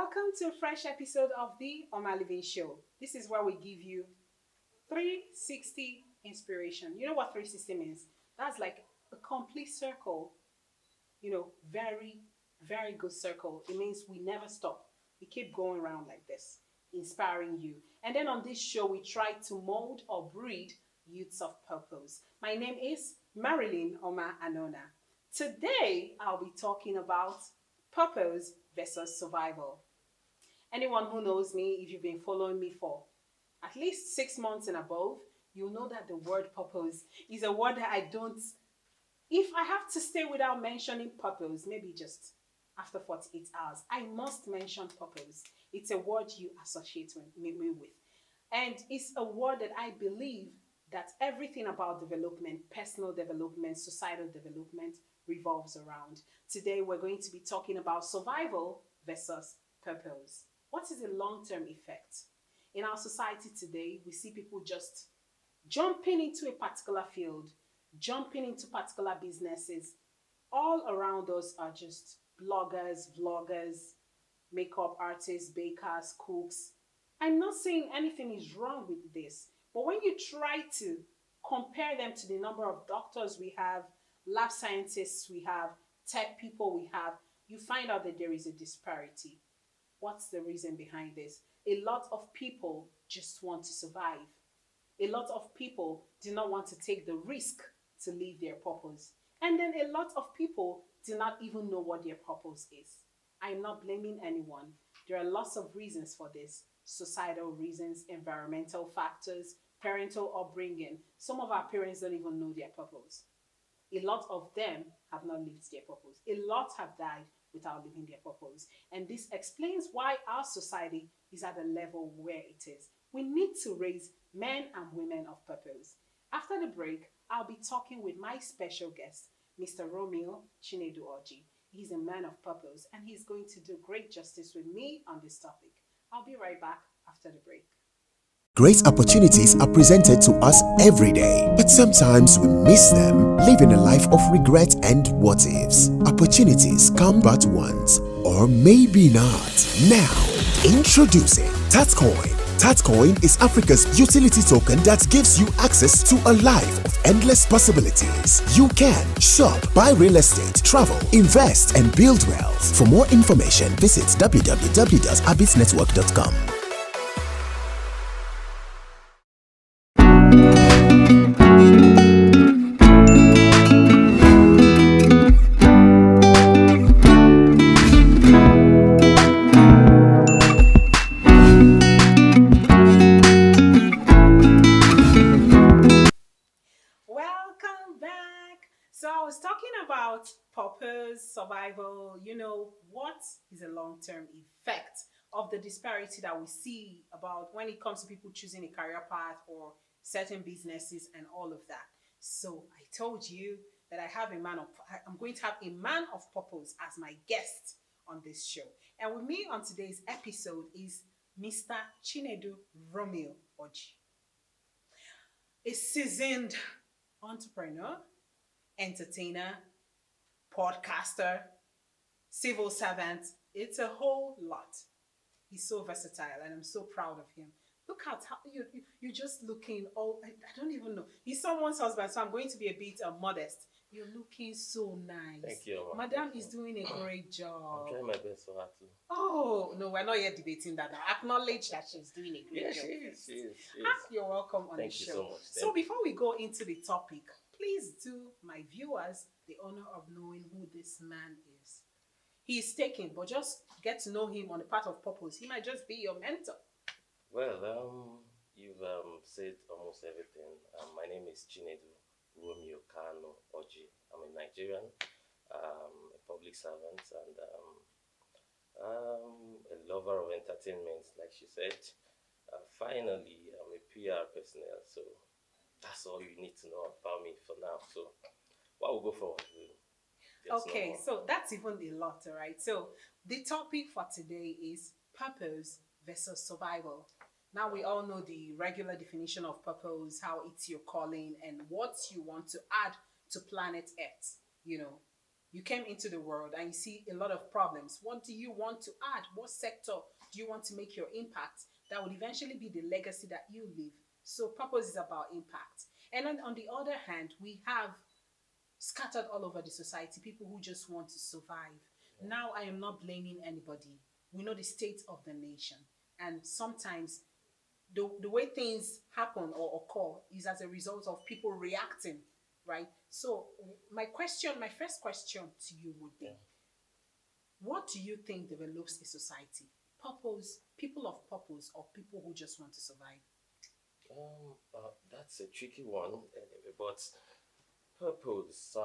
Welcome to a fresh episode of the MARILYN Show. This is where we give you 360 inspiration. You know what 360 means? That's like a complete circle, very, very good circle. It means we never stop. We keep going around like this, inspiring you. And then on this show, we try to mold or breed youths of purpose. My name is MARILYN Oma Anona. Today, I'll be talking about purpose versus survival. Anyone who knows me, if you've been following me for at least 6 months and above, you'll know that the word purpose is a word that I don't, if I have to stay without mentioning purpose, maybe just after 48 hours, I must mention purpose. It's a word you associate me with. And it's a word that I believe that everything about development, personal development, societal development revolves around. Today, we're going to be talking about survival versus purpose. What is the long-term effect? In our society today, we see people just jumping into a particular field, jumping into particular businesses. All around us are just bloggers, vloggers, makeup artists, bakers, cooks. I'm not saying anything is wrong with this, but when you try to compare them to the number of doctors we have, lab scientists we have, tech people we have, you find out that there is a disparity. What's the reason behind this? A lot of people just want to survive. A lot of people do not want to take the risk to live their purpose. And then a lot of people do not even know what their purpose is. I'm not blaming anyone. There are lots of reasons for this. Societal reasons, environmental factors, parental upbringing. Some of our parents don't even know their purpose. A lot of them have not lived their purpose. A lot have died without living their purpose. And this explains why our society is at the level where it is. We need to raise men and women of purpose. After the break, I'll be talking with my special guest, Mr. Romeo Chinedu Romeo. He's a man of purpose, and he's going to do great justice with me on this topic. I'll be right back after the break. Great opportunities are presented to us every day, but sometimes we miss them, living a life of regret and what ifs. Opportunities come but once, or maybe not. Now, introducing Tatcoin. Tatcoin is Africa's utility token that gives you access to a life of endless possibilities. You can shop, buy real estate, travel, invest, and build wealth. For more information, visit www.abitsnetwork.com. Survival, what is a long-term effect of the disparity that we see about when it comes to people choosing a career path or certain businesses and all of that. So I told you that I'm going to have a man of purpose as my guest on this show. And with me on today's episode is Mr. Chinedu Romeo, a seasoned entrepreneur, entertainer, podcaster, civil servant. It's a whole lot. He's so versatile and I'm so proud of him. Look at how you're just looking, I don't even know. He's someone's husband, so I'm going to be a bit modest. You're looking so nice. Thank you. Madam is doing a great job. I'm trying my best for her too. Oh, no, we're not yet debating that now. Acknowledge that she's doing a great job. She is. You're welcome on the show. Thank you so much. So before we go into the topic, please do my viewers the honor of knowing who this man is. He is taken, but just get to know him on the path of purpose. He might just be your mentor. Well, you've said almost everything. My name is Chinedu Romeo Oji. I'm a Nigerian, a public servant, and a lover of entertainment, like she said. Finally, I'm a PR personnel, so that's all you need to know about me for now. So, what we'll go forward with. Okay, so that's even a lot, all right? So, the topic for today is purpose versus survival. Now, we all know the regular definition of purpose, how it's your calling and what you want to add to planet Earth, You came into the world and you see a lot of problems. What do you want to add? What sector do you want to make your impact that would eventually be the legacy that you leave? So purpose is about impact. And then on the other hand, we have scattered all over the society people who just want to survive. Now, I am not blaming anybody. We know the state of the nation. And sometimes the way things happen or occur is as a result of people reacting, right? So my first question to you would be, what do you think develops a society? Purpose, people of purpose, or people who just want to survive? That's a tricky one, anyway, but purpose,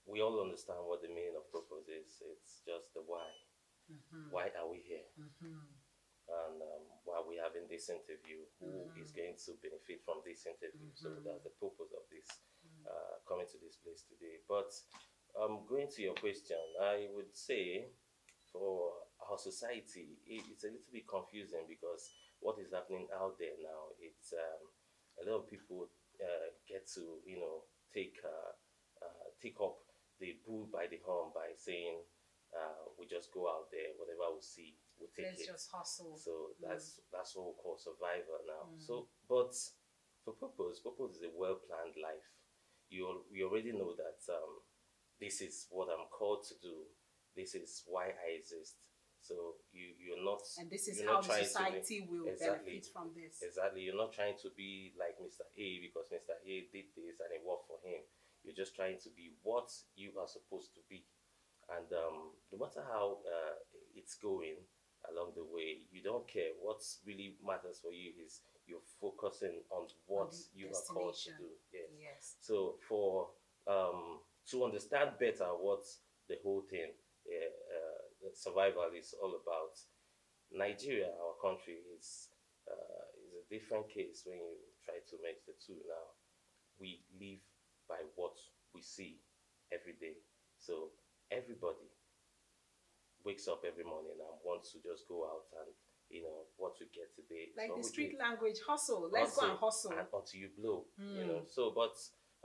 we all understand what the meaning of purpose is. It's just the why. Why are we here? And why are we having this interview? Who is going to benefit from this interview? So that's the purpose of this coming to this place today. But going to your question, I would say for our society, it's a little bit confusing because what is happening out there now, it's a lot of people get to, take up the bull by the horn by saying, we just go out there, whatever we see, we take Let's it. just hustle. So that's what we call survivor now. So, but for purpose is a well-planned life. We already know that this is what I'm called to do. This is why I exist. So you're not. And this is you're how not the trying society will exactly, benefit from this. Exactly. You're not trying to be like Mr. A because Mr. A did this and it worked for him. You're just trying to be what you are supposed to be. And no matter how it's going along the way, you don't care. What really matters for you is you're focusing on what you are called to do. Yes. So for to understand better what the whole thing, survival is all about, Nigeria, our country, is a different case when you try to mix the two. Now, we live by what we see every day. So everybody wakes up every morning and wants to just go out and what we get today. Like the street language, hustle. Let's go and hustle until you blow. So but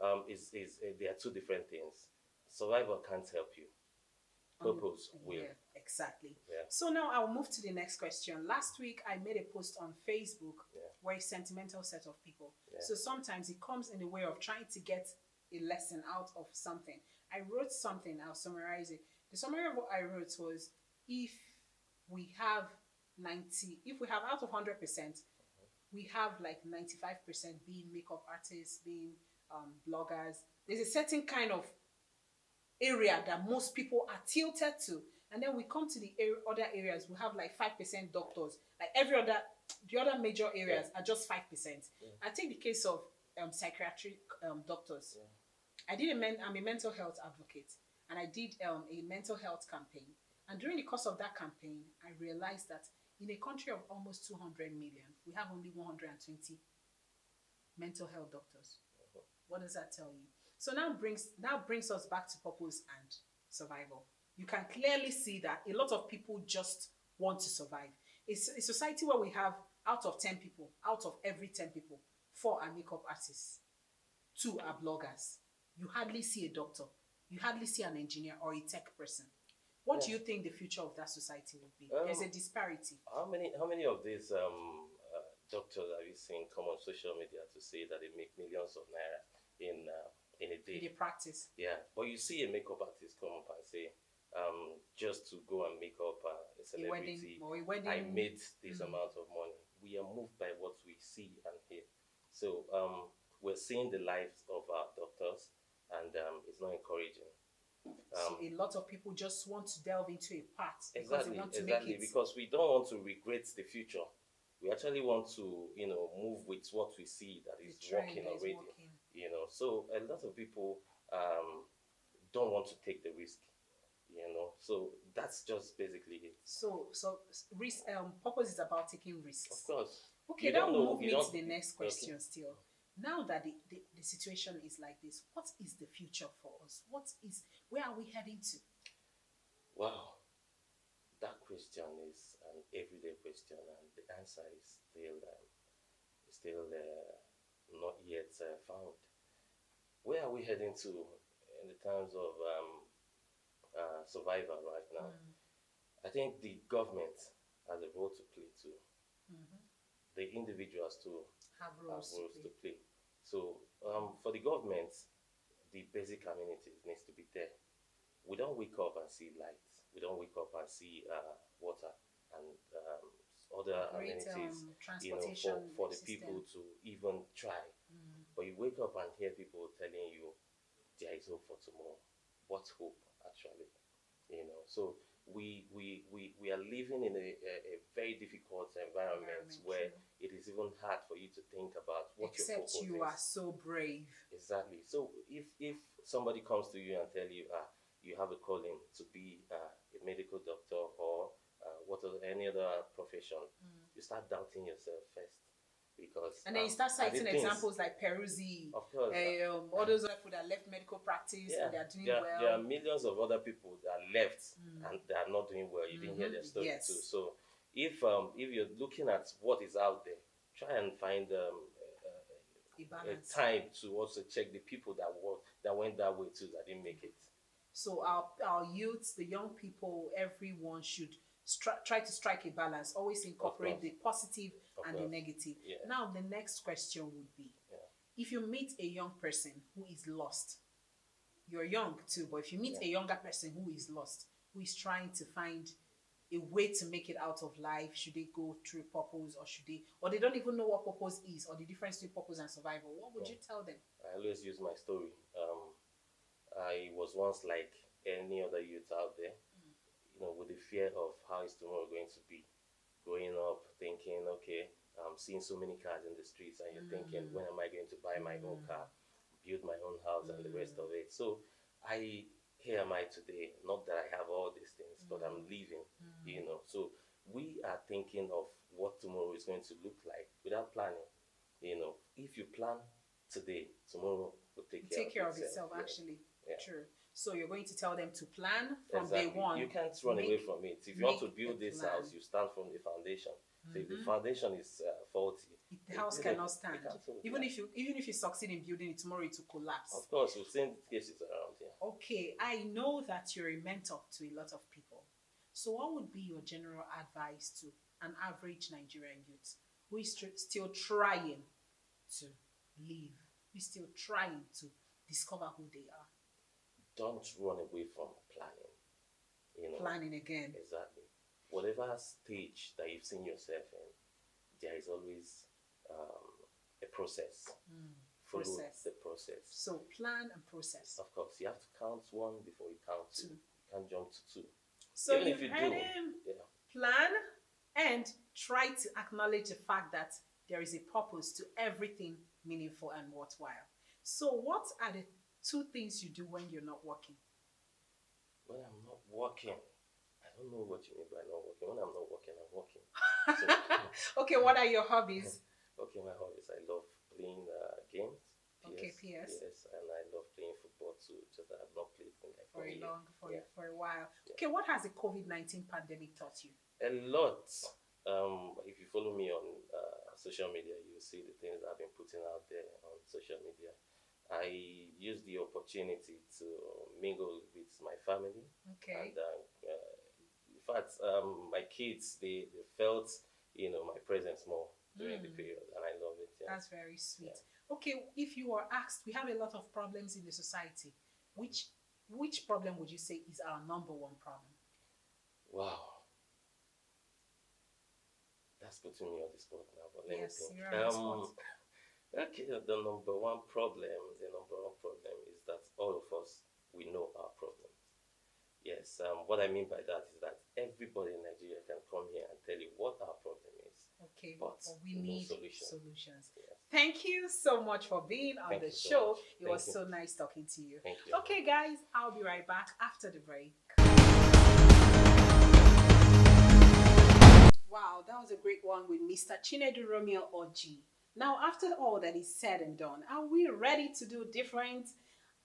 there are two different things. Survival can't help you. Purpose will. Yeah, exactly. Yeah. So now I'll move to the next question. Last week I made a post on Facebook where a sentimental set of people. Yeah. So sometimes it comes in the way of trying to get a lesson out of something. I wrote something, I'll summarize it. The summary of what I wrote was, if we have out of 100%, we have like 95% being makeup artists, being bloggers. There's a certain kind of area that most people are tilted to. And then we come to the other areas, we have like 5% doctors. Like the other major areas are just 5%. I take the case of psychiatric doctors. I'm a mental health advocate, and I did a mental health campaign. And during the course of that campaign, I realized that in a country of almost 200 million, we have only 120 mental health doctors. What does that tell you? So now brings us back to purpose and survival. You can clearly see that a lot of people just want to survive. It's a society where we have out of every 10 people, 4 are makeup artists, 2 are bloggers. You hardly see a doctor. You hardly see an engineer or a tech person. What do you think the future of that society would be? There's a disparity. How many of these doctors have you seen come on social media to say that they make millions of naira in a day? In the practice. Yeah, but you see a makeup artist come up and say, just to go and make up a celebrity, a wedding. I made this amount of money. We are moved by what we see and hear. So we're seeing the lives of our doctors, and it's not encouraging. So a lot of people just want to delve into a path because they want to make it. Because we don't want to regret the future. We actually want to, move with what we see that is working already. So a lot of people don't want to take the risk. So that's just basically it. So risk. Purpose is about taking risks. Of course. Okay, that will move me to the next question. Still, now that the situation is like this, what is the future for us? Where are we heading to? Wow, that question is an everyday question, and the answer is still not yet found. Where are we heading to in the terms of survival right now. I think the government has a role to play too. The individuals too Have have roles roles to to play. So for the government, the basic amenities needs to be there. We don't wake up and see lights. We don't wake up and see water and other Great amenities, transportation for the system. people to even try. But you wake up and hear people telling you there is hope for tomorrow. What hope, actually? So we are living in a very difficult environment where it is even hard for you to think about what your Except purpose you is. are so brave. Exactly. So if somebody comes to you and tell you you have a calling to be a medical doctor or any other profession, you start doubting yourself first, because And then you start are the citing things- examples like Peruzzi, Of course. all those other people that left medical practice and they're doing well. There are millions of other people that left and they are not doing well. You didn't hear their story Yes. too. So if you're looking at what is out there, try and find A a balance. time to also check the people that went that way too, that didn't make it. So our youths, the young people, everyone should try to strike a balance. Always incorporate the positive and the negative. Yeah. Now the next question would be, if you meet a young person who is lost, you're young too, but if you meet a younger person who is lost, who is trying to find a way to make it out of life, should they go through purpose, or they don't even know what purpose is, or the difference between purpose and survival, what would you tell them? I always use my story. I was once like any other youth out there, with the fear of how is tomorrow going to be. Growing up thinking, okay, I'm seeing so many cars in the streets, and you're thinking, when am I going to buy my own car, build my own house, and the rest of it? So here am I today. Not that I have all these things, but I'm living, So we are thinking of what tomorrow is going to look like without planning. If you plan today, tomorrow will take care of itself. Actually. Yeah. True. So you're going to tell them to plan from Exactly. day one. You can't run away from it. If you want to make build a this plan. house, you start from the foundation. So if the foundation is faulty, The house cannot stand. it can't hold. Even if you succeed in building it, tomorrow it will collapse. Of course, we've seen cases around here. Okay, I know that you're a mentor to a lot of people. So what would be your general advice to an average Nigerian youth who is still trying to live, who is still trying to discover who they are? Don't run away from planning. Planning again. Exactly. Whatever stage that you've seen yourself in, there is always a process. Follow the process. So plan and process. Of course, you have to count one before you count two. You can't jump to two. So Even you if you heard do, him. yeah. Plan and try to acknowledge the fact that there is a purpose to everything meaningful and worthwhile. So what are the two things you do when you're not working? When I'm not working, I don't know what you mean by not working. When I'm not working, I'm working. Okay, what are your hobbies? Okay, my hobbies. I love playing games. Okay, PS. Yes, and I love playing football too. Just that I've not played in like For a while. Yeah. Okay, what has the COVID-19 pandemic taught you? A lot. If you follow me on social media, you'll see the things I've been putting out there on social media. I use the opportunity to mingle with my family. Okay. And in fact, my kids, they felt, my presence more during the period, and I love it. Yeah. That's very sweet. Yeah. Okay, if you are asked, we have a lot of problems in the society. Which problem would you say is our number one problem? Wow. That's putting me on the spot now, but let me think. You're on the spot. Okay, the number one problem is that all of us, we know our problems. Yes, what I mean by that is that everybody in Nigeria can come here and tell you what our problem is. Okay, but we need Yes. solutions. Thank you so much for being on the show. It was so nice talking to you. Thank you. Okay, guys, I'll be right back after the break. Wow, that was a great one with Mr. Chinedu Romeo OG. Now, after all that is said and done, are we ready to do different?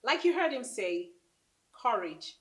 Like you heard him say, courage,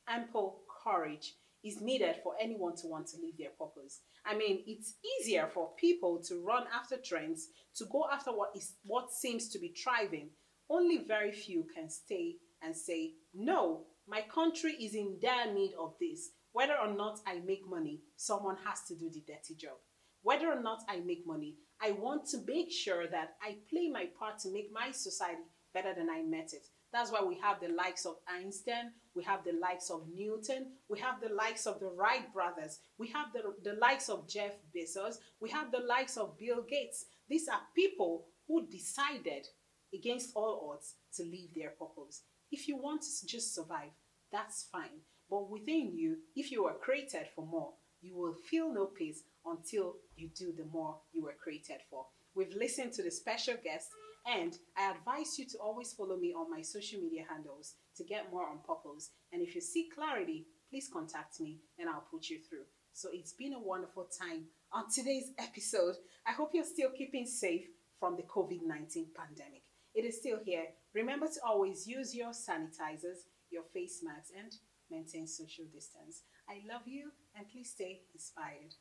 ample courage is needed for anyone to want to live their purpose. I mean, it's easier for people to run after trends, to go after what seems to be thriving. Only very few can stay and say, no, my country is in dire need of this. Whether or not I make money, someone has to do the dirty job. Whether or not I make money, I want to make sure that I play my part to make my society better than I met it. That's why we have the likes of Einstein, we have the likes of Newton, we have the likes of the Wright brothers, we have the likes of Jeff Bezos, we have the likes of Bill Gates. These are people who decided against all odds to live their purpose. If you want to just survive, that's fine. But within you, if you were created for more, you will feel no peace until you do the more you were created for. We've listened to the special guest, and I advise you to always follow me on my social media handles to get more on purpose. And if you seek clarity, please contact me and I'll put you through. So it's been a wonderful time on today's episode. I hope you're still keeping safe from the COVID-19 pandemic. It is still here. Remember to always use your sanitizers, your face masks, and maintain social distance. I love you, and please stay inspired.